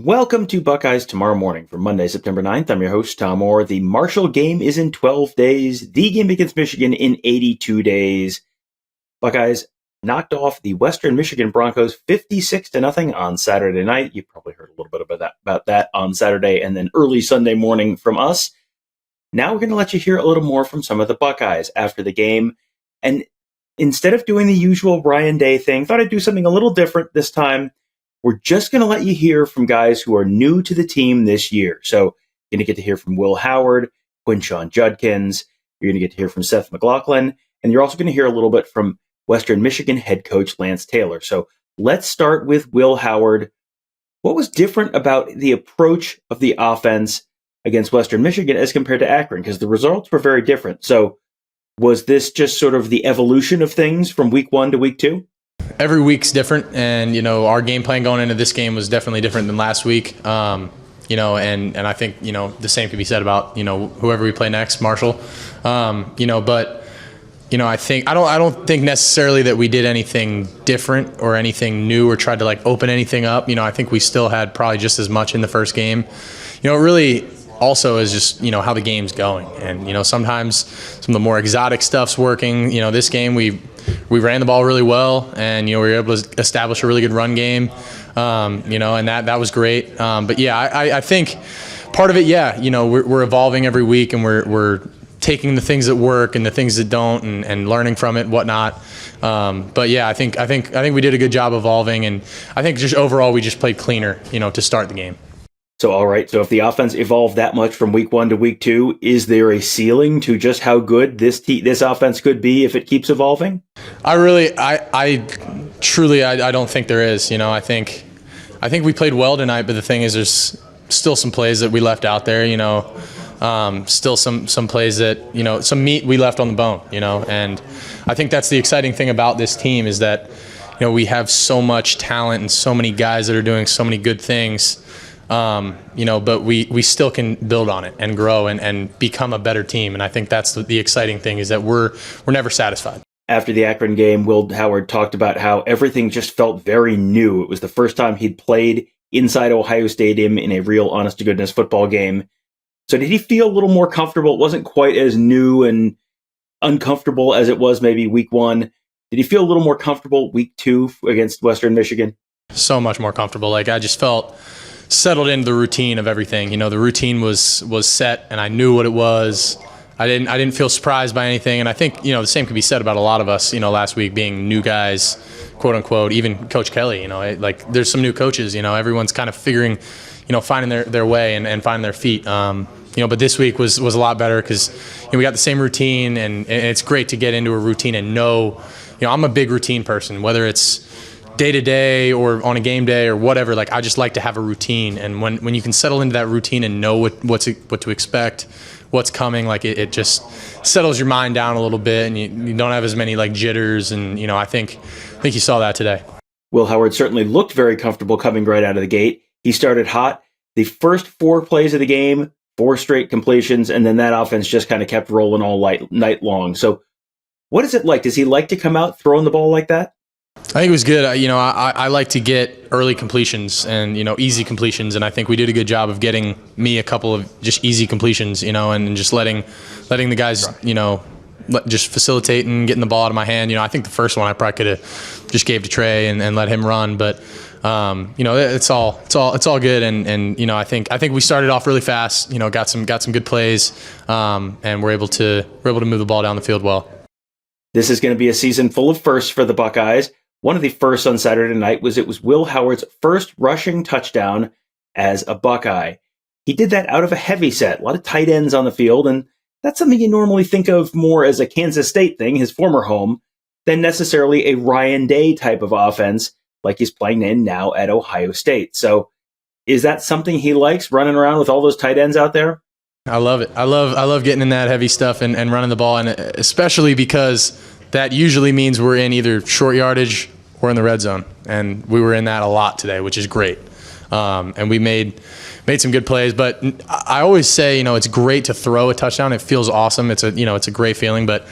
Welcome to Buckeyes Tomorrow Morning for Monday, September 9th. I'm your host, Tom Orr. The Marshall game is in 12 days. The game against Michigan in 82 days. Buckeyes knocked off the Western Michigan Broncos 56-0 on Saturday night. You probably heard a little bit about that on Saturday and then early Sunday morning from us. Now we're going to let you hear a little more from some of the Buckeyes after the game. And instead of doing the usual Ryan Day thing, thought I'd do something a little different this time. We're just going to let you hear from guys who are new to the team this year. So you're going to get to hear from Will Howard, Quinshon Judkins. You're going to get to hear from Seth McLaughlin. And you're also going to hear a little bit from Western Michigan head coach Lance Taylor. So let's start with Will Howard. What was different about the approach of the offense against Western Michigan as compared to Akron? Because the results were very different. So was this just sort of the evolution of things from week one to week two? Every week's different, and our game plan going into this game was definitely different than last week. And I think the same could be said about whoever we play next, Marshall. But I think I don't think necessarily that we did anything different or anything new or tried to open anything up. I think we still had probably just as much in the first game. It really also is just how the game's going, and sometimes some of the more exotic stuff's working. This game we ran the ball really well, and we were able to establish a really good run game, and that was great. But yeah, I think part of it, we're evolving every week, and we're taking the things that work and the things that don't, and learning from it, and whatnot. But yeah, I think we did a good job evolving, and I think just overall we just played cleaner, to start the game. So, all right. So if the offense evolved that much from week one to week two, is there a ceiling to just how good this offense could be if it keeps evolving? I truly don't think there is. I think we played well tonight, but the thing is, there's still some plays that we left out there. Still some plays that some meat we left on the bone. And I think that's the exciting thing about this team is that we have so much talent and so many guys that are doing so many good things. But we still can build on it and grow and become a better team. And I think that's the exciting thing is that we're never satisfied. After the Akron game, Will Howard talked about how everything just felt very new. It was the first time he'd played inside Ohio Stadium in a real honest-to-goodness football game. So did he feel a little more comfortable? It wasn't quite as new and uncomfortable as it was maybe week one. Did he feel a little more comfortable week two against Western Michigan? So much more comfortable. I just felt settled into the routine of everything. The routine was set, and I knew what it was. I didn't feel surprised by anything, and I think the same could be said about a lot of us. Last week being new guys, quote unquote. Even Coach Kelly. There's some new coaches. Everyone's kind of figuring, finding their way and finding their feet. But this week was a lot better because we got the same routine, and it's great to get into a routine and know. I'm a big routine person, whether it's day to day or on a game day or whatever. I just like to have a routine, and when you can settle into that routine and know what to expect, what's coming, it just settles your mind down a little bit, and you don't have as many jitters. And I think you saw that today. Will Howard certainly looked very comfortable coming right out of the gate. He started hot. The first 4 plays of the game, 4 straight completions, and then that offense just kind of kept rolling all night long. So what is it like? Does he like to come out throwing the ball like that? I think it was good. I like to get early completions and, easy completions. And I think we did a good job of getting me a couple of just easy completions, and just letting the guys, just facilitate and getting the ball out of my hand. I think the first one I probably could have just gave to Trey and let him run. But, it's all good. And I think we started off really fast, got some good plays, and we're able to move the ball down the field well. This is going to be a season full of firsts for the Buckeyes. One of the firsts on Saturday night was Will Howard's first rushing touchdown as a Buckeye. He did that out of a heavy set, a lot of tight ends on the field, and that's something you normally think of more as a Kansas State thing, his former home, than necessarily a Ryan Day type of offense like he's playing in now at Ohio State. So is that something he likes, running around with all those tight ends out there? I love it. I love getting in that heavy stuff and running the ball, and especially because that usually means we're in either short yardage or in the red zone, and we were in that a lot today, which is great. And we made some good plays, but I always say, it's great to throw a touchdown. It feels awesome. It's a great feeling, but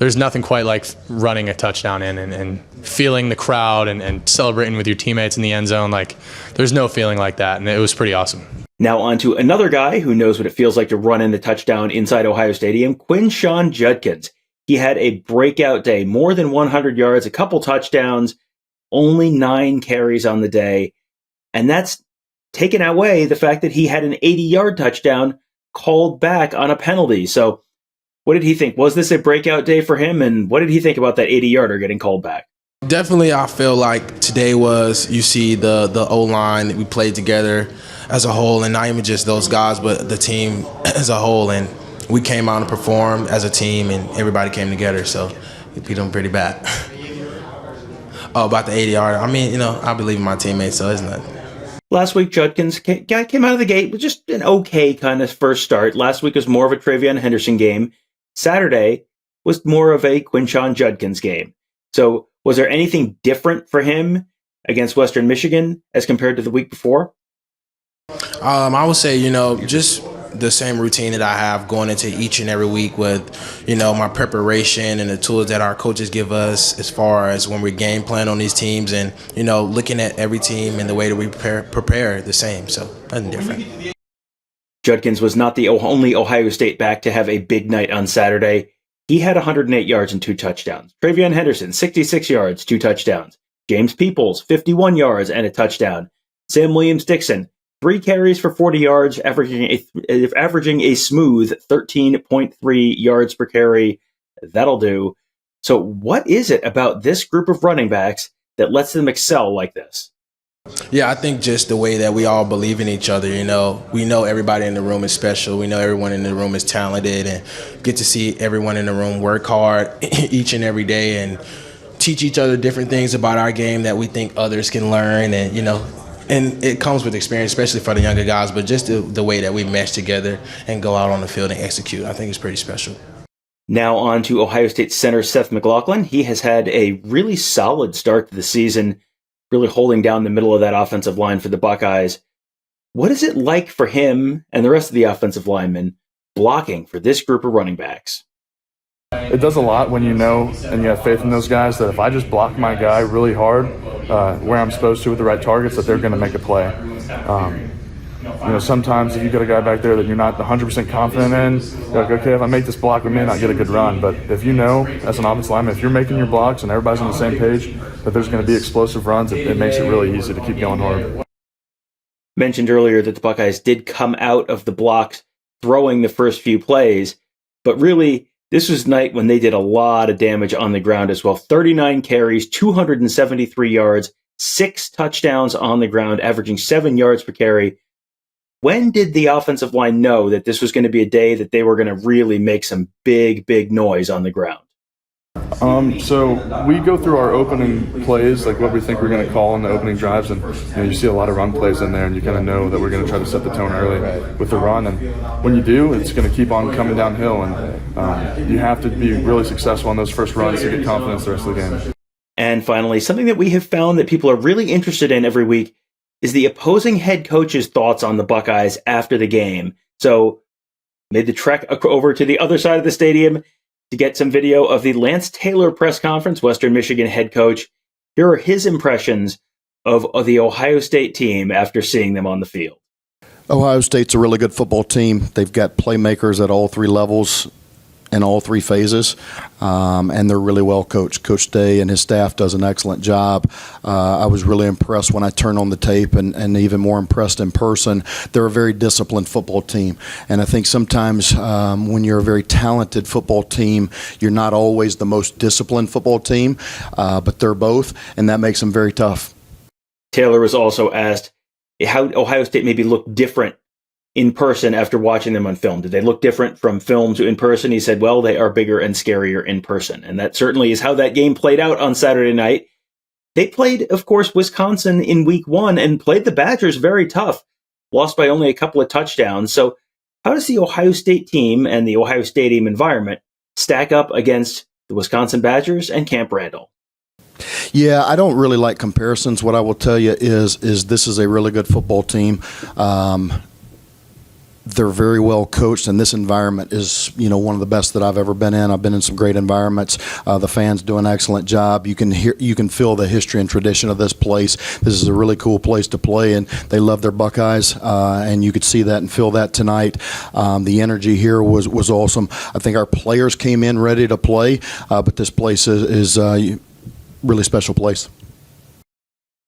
there's nothing quite like running a touchdown in and feeling the crowd and celebrating with your teammates in the end zone. Like, there's no feeling like that, and it was pretty awesome. Now on to another guy who knows what it feels like to run in the touchdown inside Ohio Stadium, Quinshon Judkins. He had a breakout day, more than 100 yards, a couple touchdowns, only 9 carries on the day. And that's taken away the fact that he had an 80-yard touchdown called back on a penalty. So what did he think? Was this a breakout day for him? And what did he think about that 80-yarder getting called back? Definitely, I feel like today was, you see the O-line that we played together as a whole, and not even just those guys, but the team as a whole. And we came out and performed as a team, and everybody came together, so we beat them pretty bad. Oh, about the 80-yarder. I mean, I believe in my teammates, so it's not. Last week, Judkins came out of the gate with just an okay kind of first start. Last week was more of a Travion Henderson game. Saturday was more of a Quinshon Judkins game. So was there anything different for him against Western Michigan as compared to the week before? I would say, just the same routine that I have going into each and every week with, my preparation and the tools that our coaches give us as far as when we game plan on these teams and, looking at every team and the way that we prepare the same. So nothing different. Judkins was not the only Ohio State back to have a big night on Saturday. He had 108 yards and 2 touchdowns. Travion Henderson, 66 yards, 2 touchdowns. James Peoples, 51 yards and a touchdown. Sam Williams-Dixon, 3 carries for 40 yards, averaging a smooth 13.3 yards per carry. That'll do. So what is it about this group of running backs that lets them excel like this? Yeah, I think just the way that we all believe in each other, we know everybody in the room is special. We know everyone in the room is talented, and get to see everyone in the room work hard each and every day and teach each other different things about our game that we think others can learn. And, and it comes with experience, especially for the younger guys, but just the way that we mesh together and go out on the field and execute, I think it's pretty special. Now on to Ohio State center Seth McLaughlin. He has had a really solid start to the season, really holding down the middle of that offensive line for the Buckeyes. What is it like for him and the rest of the offensive linemen blocking for this group of running backs? It does a lot when you know and you have faith in those guys that if I just block my guy really hard where I'm supposed to with the right targets, that they're going to make a play. Sometimes if you get a guy back there that you're not 100% confident in, you're like, okay, if I make this block, we may not get a good run. But if you know, as an offensive lineman, if you're making your blocks and everybody's on the same page, that there's going to be explosive runs, it makes it really easy to keep going hard. Mentioned earlier that the Buckeyes did come out of the blocks throwing the first few plays, but really this was a night when they did a lot of damage on the ground as well. 39 carries, 273 yards, 6 touchdowns on the ground, averaging 7 yards per carry. When did the offensive line know that this was going to be a day that they were going to really make some big, big noise on the ground? So we go through our opening plays, like what we think we're going to call in the opening drives, and you see a lot of run plays in there, and you kind of know that we're going to try to set the tone early with the run. And when you do, it's going to keep on coming downhill, and you have to be really successful on those first runs to get confidence the rest of the game. And finally, something that we have found that people are really interested in every week is the opposing head coach's thoughts on the Buckeyes after the game. So made the trek over to the other side of the stadium to get some video of the Lance Taylor press conference, Western Michigan head coach. Here are his impressions of the Ohio State team after seeing them on the field. Ohio State's a really good football team. They've got playmakers at all 3 levels in all 3 phases, and they're really well coached. Coach Day and his staff does an excellent job. I was really impressed when I turned on the tape, and even more impressed in person. They're a very disciplined football team, and I think sometimes when you're a very talented football team, you're not always the most disciplined football team, but they're both, and that makes them very tough. Taylor was also asked how Ohio State maybe looked different in person after watching them on film. Did they look different from film to in person? He said, well, they are bigger and scarier in person. And that certainly is how that game played out on Saturday night. They played, of course, Wisconsin in week 1 and played the Badgers very tough, lost by only a couple of touchdowns. So how does the Ohio State team and the Ohio Stadium environment stack up against the Wisconsin Badgers and Camp Randall? Yeah, I don't really like comparisons. What I will tell you is this is a really good football team. They're very well coached, and this environment is, one of the best that I've ever been in. I've been in some great environments. The fans do an excellent job. You can feel the history and tradition of this place. This is a really cool place to play, and they love their Buckeyes, and you could see that and feel that tonight. The energy here was awesome. I think our players came in ready to play, but this place is a really special place.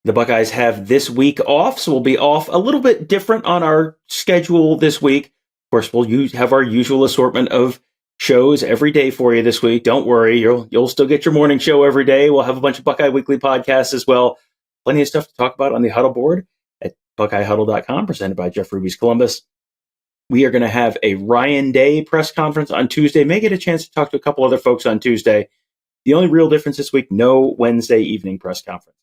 The Buckeyes have this week off, so we'll be off a little bit different on our schedule this week. Of course, we'll have our usual assortment of shows every day for you this week. Don't worry, you'll still get your morning show every day. We'll have a bunch of Buckeye Weekly podcasts as well. Plenty of stuff to talk about on the Huddle board at BuckeyeHuddle.com, presented by Jeff Ruby's Columbus. We are going to have a Ryan Day press conference on Tuesday. May get a chance to talk to a couple other folks on Tuesday. The only real difference this week, no Wednesday evening press conference.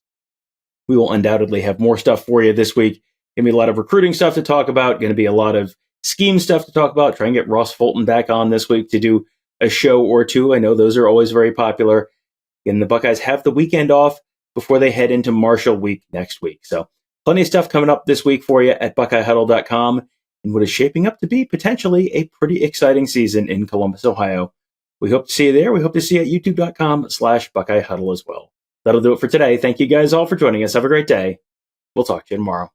We will undoubtedly have more stuff for you this week. Going to be a lot of recruiting stuff to talk about. Going to be a lot of scheme stuff to talk about. Try and get Ross Fulton back on this week to do a show or two. I know those are always very popular. And the Buckeyes have the weekend off before they head into Marshall Week next week. So plenty of stuff coming up this week for you at BuckeyeHuddle.com and what is shaping up to be potentially a pretty exciting season in Columbus, Ohio. We hope to see you there. We hope to see you at youtube.com/BuckeyeHuddle as well. That'll do it for today. Thank you guys all for joining us. Have a great day. We'll talk to you tomorrow.